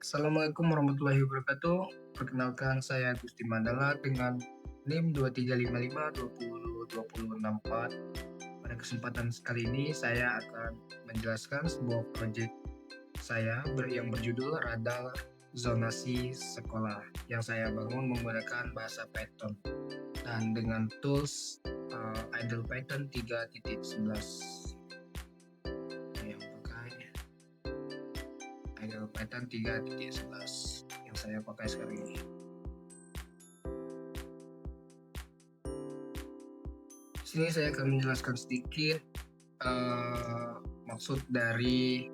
Assalamualaikum warahmatullahi wabarakatuh. Perkenalkan saya Gusti Mandala dengan NIM 2355202064. Pada kesempatan kali ini saya akan menjelaskan sebuah proyek saya yang berjudul Radar Zonasi Sekolah yang saya bangun menggunakan bahasa Python dan dengan tools Idle Python 3.11 yang pakai Idle Python 3.11 yang saya pakai sekarang ini. Di sini saya akan menjelaskan sedikit maksud dari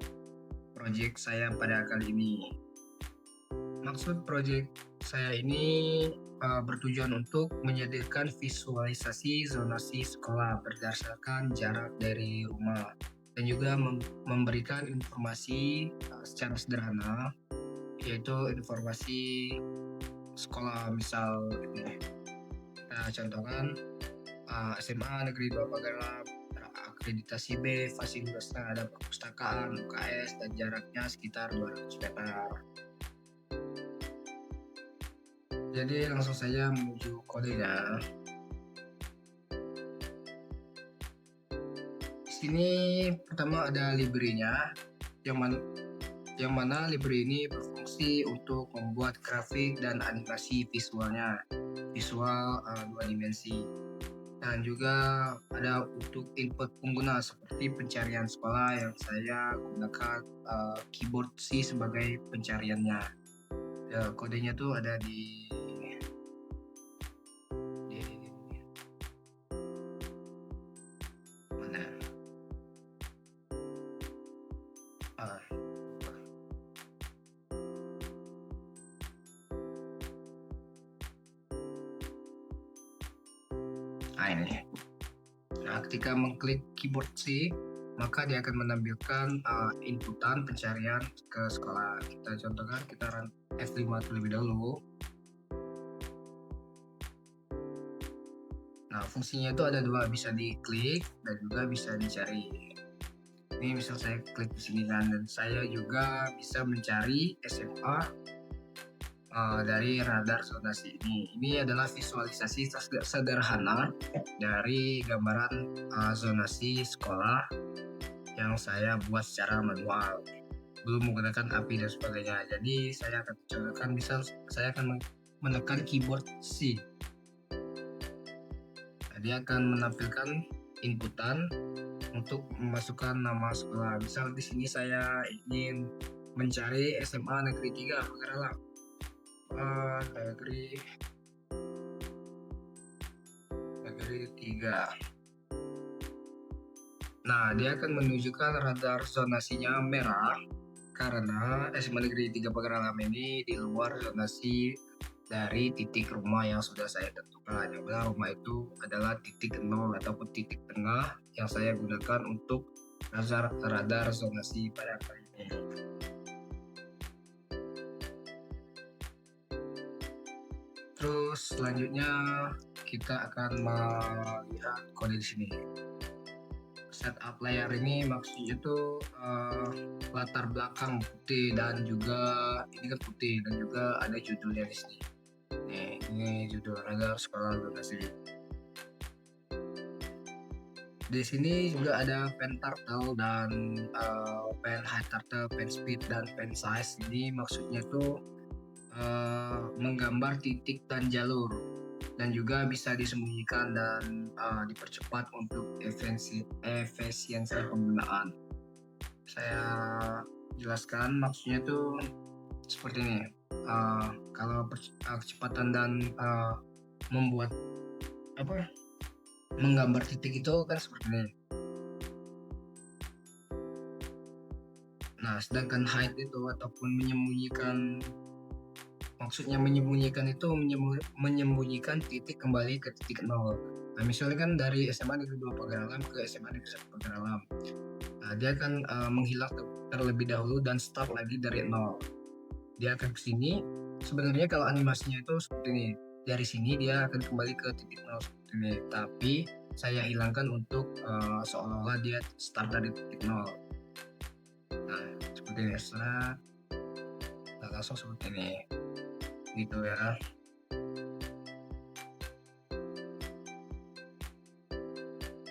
proyek saya pada kali ini. Maksud proyek saya ini bertujuan untuk menyediakan visualisasi zonasi sekolah berdasarkan jarak dari rumah dan juga memberikan informasi secara sederhana, yaitu informasi sekolah. Misal ini kita contohkan SMA Negeri 2 Pagarlam, akreditasi B, fasilitasnya ada perpustakaan, UKS, dan jaraknya sekitar 200 meter. Jadi langsung saja menuju kodenya. Di sini pertama ada library-nya, yang mana library ini berfungsi untuk membuat grafik dan animasi visualnya, visual 2 dimensi. Dan juga ada untuk input pengguna seperti pencarian sekolah yang saya gunakan keyboard C sebagai pencariannya. Ya, kodenya tuh ada di mana? Ini. Nah, ketika mengklik keyboard C, maka dia akan menampilkan inputan pencarian ke sekolah. Kita contohkan, kita run F5 terlebih dahulu. Nah, fungsinya itu ada dua, bisa diklik dan juga bisa dicari. Ini misal saya klik di sini kan, dan saya juga bisa mencari SMA dari radar zonasi ini. Ini adalah visualisasi sederhana dari gambaran zonasi sekolah yang saya buat secara manual, belum menggunakan API dan sebagainya. Jadi saya akan contohkan, misal saya akan menekan keyboard C. Nah, dia akan menampilkan inputan untuk memasukkan nama sekolah. Misal di sini saya ingin mencari SMA Negeri 3 Pagarlam. Negeri 3. Nah, dia akan menunjukkan radar zonasinya merah karena SMA Negeri 3 Pagarlam ini di luar zonasi dari titik rumah yang sudah saya tentukan. Yang benar rumah itu adalah titik 0 ataupun titik tengah yang saya gunakan untuk radar zonasi pada kali ini. Terus selanjutnya kita akan melihat kode di sini. Setup layar ini maksudnya tuh latar belakang putih dan juga ini kan putih dan juga ada judulnya di sini. Nih, ini judul radar sekolah zonasi. Di sini juga ada pen turtle dan pen high turtle, pen speed dan pen size. Ini maksudnya tuh menggambar titik dan jalur, dan juga bisa disembunyikan dan dipercepat untuk efisiensi penggunaan. Saya jelaskan maksudnya tuh seperti ini. Kalau kecepatan dan membuat menggambar titik itu kan seperti ini. Nah, sedangkan hide itu ataupun menyembunyikan, maksudnya menyembunyikan itu menyembunyikan titik kembali ke titik 0. Nah, misalnya kan dari SMA Negeri 2 Pagarlam ke SMA Negeri 1 Pagarlam. Nah, dia akan menghilang terlebih dahulu dan start lagi dari 0. Dia akan ke sini. Sebenarnya kalau animasinya itu seperti ini. Dari sini dia akan kembali ke titik 0 seperti ini. Tapi saya hilangkan untuk seolah-olah dia start dari titik 0. Nah, seperti ini. Setelah langsung seperti ini, gitu ya.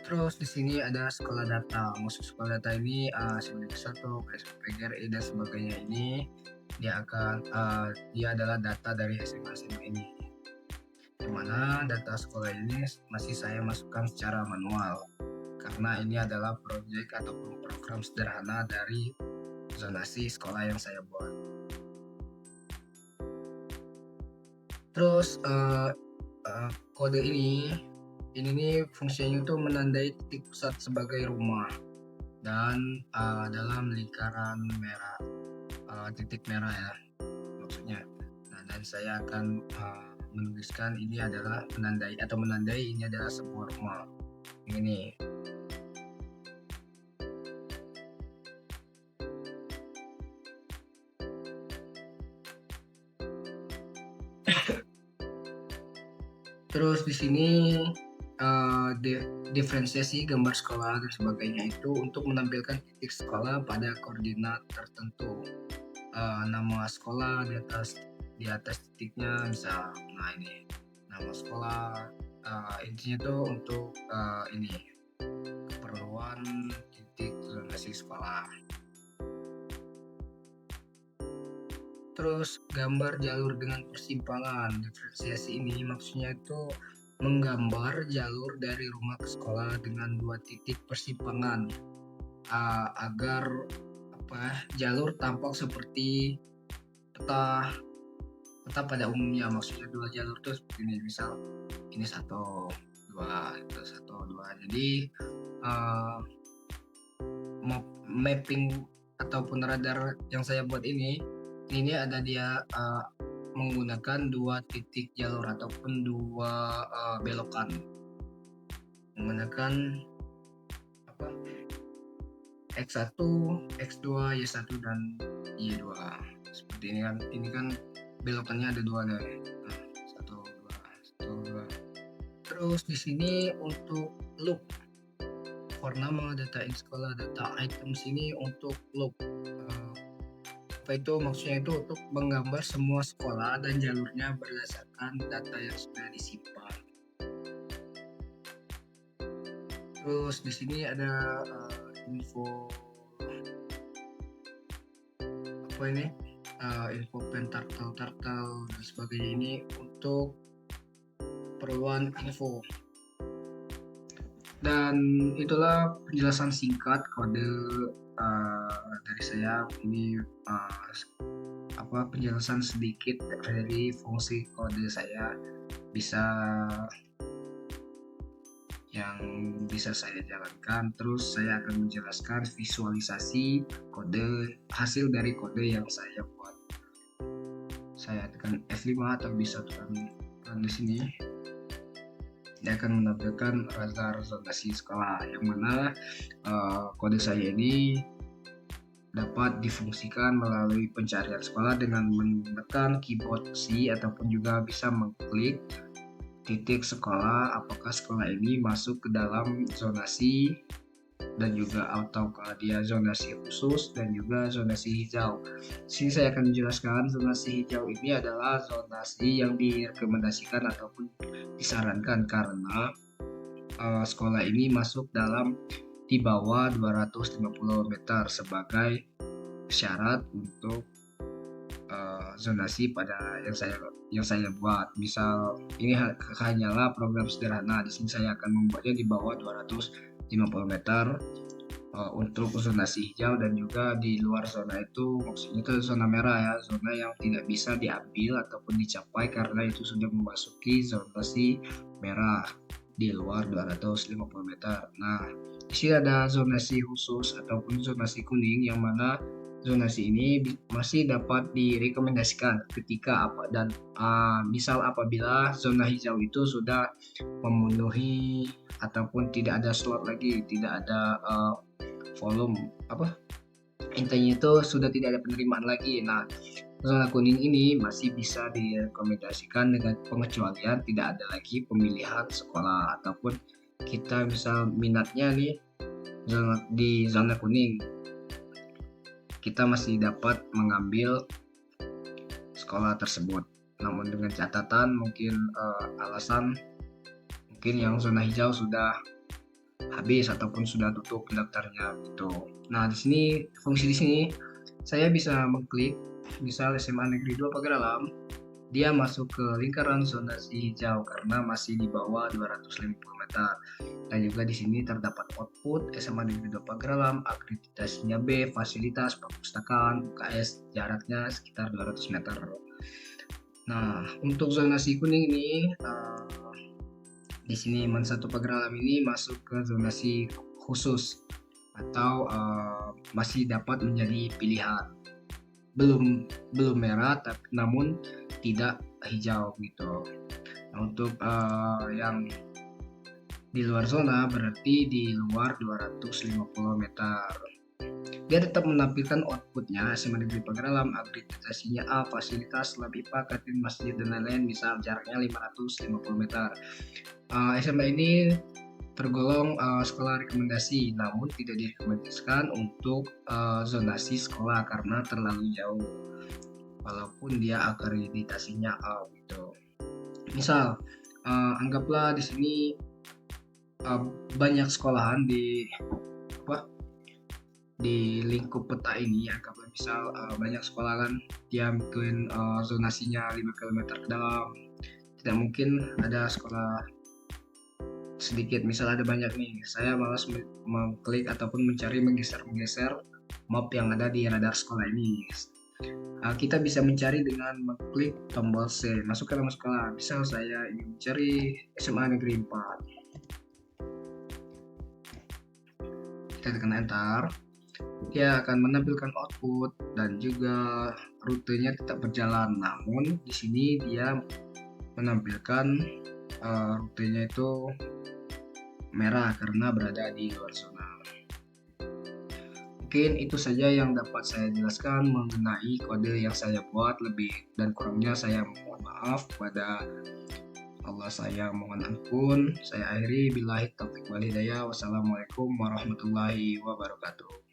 Terus di sini ada sekolah data. Maksud sekolah data ini sebagai satu PGRI dan sebagainya ini dia adalah data dari SMA-SMA ini. Di mana data sekolah ini masih saya masukkan secara manual karena ini adalah proyek ataupun program sederhana dari zonasi sekolah yang saya buat. Terus kode ini nih fungsinya itu menandai titik pusat sebagai rumah dan dalam lingkaran merah, titik merah ya maksudnya. Nah, dan saya akan menuliskan ini adalah menandai ini adalah sebuah rumah. Ini. Terus di sini diferensiasi gambar sekolah dan sebagainya itu untuk menampilkan titik sekolah pada koordinat tertentu. Nama sekolah di atas titiknya misal, nah ini nama sekolah, intinya tuh untuk ini keperluan titik zonasi sekolah. Terus gambar jalur dengan persimpangan. Diferensiasi ini maksudnya itu menggambar jalur dari rumah ke sekolah dengan 2 titik persimpangan agar jalur tampak seperti peta pada umumnya. Maksudnya 2 jalur itu seperti ini, misal ini 1, 2, itu 1, 2. Jadi mapping ataupun radar yang saya buat ini ada dia menggunakan 2 titik jalur ataupun 2 belokan menggunakan X1, X2, Y1 dan Y2 seperti ini kan. Ini kan belokannya ada 2 nih. 1, 2. Terus di sini untuk loop nama data in sekolah, data items ini untuk loop. Apa itu maksudnya? Itu untuk menggambar semua sekolah dan jalurnya berdasarkan data yang sudah disimpan. Terus di sini ada info info pentartal dan sebagainya ini untuk keperluan info. Dan itulah penjelasan singkat kode dari saya. Ini penjelasan sedikit dari fungsi kode saya yang bisa saya jalankan. Terus saya akan menjelaskan visualisasi kode, hasil dari kode yang saya buat. Saya tekan F5 atau bisa tekan di sini. Dia akan menampilkan radar zonasi sekolah, yang mana kode saya ini dapat difungsikan melalui pencarian sekolah dengan menekan keyboard C ataupun juga bisa mengklik titik sekolah apakah sekolah ini masuk ke dalam zonasi dan juga atau dia zonasi khusus dan juga zonasi hijau. Sini saya akan menjelaskan zonasi hijau ini adalah zonasi yang direkomendasikan ataupun disarankan karena sekolah ini masuk di bawah 250 meter sebagai syarat untuk zonasi pada yang saya buat. Misal ini hanyalah program sederhana, di sini saya akan membuatnya di bawah 250 meter untuk zonasi hijau, dan juga di luar zona itu maksudnya itu zona merah ya, zona yang tidak bisa diambil ataupun dicapai karena itu sudah memasuki zonasi merah di luar 250 meter. Nah, di sini ada zonasi khusus ataupun zonasi kuning, yang mana zonasi ini masih dapat direkomendasikan ketika misal apabila zona hijau itu sudah memenuhi ataupun tidak ada slot lagi, tidak ada volume intinya itu sudah tidak ada penerimaan lagi. Nah, zona kuning ini masih bisa direkomendasikan dengan pengecualian tidak ada lagi pemilihan sekolah ataupun kita misal minatnya nih di zona kuning, kita masih dapat mengambil sekolah tersebut. Namun dengan catatan mungkin alasan mungkin yang zona hijau sudah habis ataupun sudah tutup pendaftarnya gitu. Nah, di sini fungsi di sini saya bisa mengklik misal SMA Negeri 2 Pageralam, dia masuk ke lingkaran zonasi hijau karena masih di bawah 250 meter. Dan juga di sini terdapat output SMA Negeri 2 Pageralam, akreditasinya B, fasilitas perpustakaan, UKS, jaraknya sekitar 200 meter. Nah, untuk zonasi kuning ini di sini Men 1 Pageralam ini masuk ke zonasi khusus atau masih dapat menjadi pilihan. Belum merah namun tidak hijau gitu. Nah, untuk yang di luar zona berarti di luar 250 meter. Dia tetap menampilkan outputnya SMA Negeri Pageralam, akreditasinya A, fasilitas lab IPA, kantin masjid dan lain-lain, misal jaraknya 550 meter. SMA ini tergolong sekolah rekomendasi, namun tidak direkomendasikan untuk zonasi sekolah karena terlalu jauh. Walaupun dia akreditasinya A gitu. Misal, anggaplah di sini banyak sekolahan di lingkup peta ini, anggaplah misal banyak sekolah kan dia bikin zonasinya 5 km ke dalam. Tidak mungkin ada sekolah sedikit, misal ada banyak nih, saya malas mengklik ataupun mencari menggeser map yang ada di radar sekolah ini. Kita bisa mencari dengan mengklik tombol C, masuk ke nama sekolah. Misal saya ingin mencari SMA Negeri 4, kita tekan enter, dia akan menampilkan output dan juga rutenya tetap berjalan, namun di sini dia menampilkan rutenya itu merah karena berada di luar zona. Mungkin itu saja yang dapat saya jelaskan mengenai kode yang saya buat. Lebih dan kurangnya saya mohon maaf kepada Allah, saya mohon ampun. Saya akhiri billahi taufiq wal hidayah. Wassalamualaikum warahmatullahi wabarakatuh.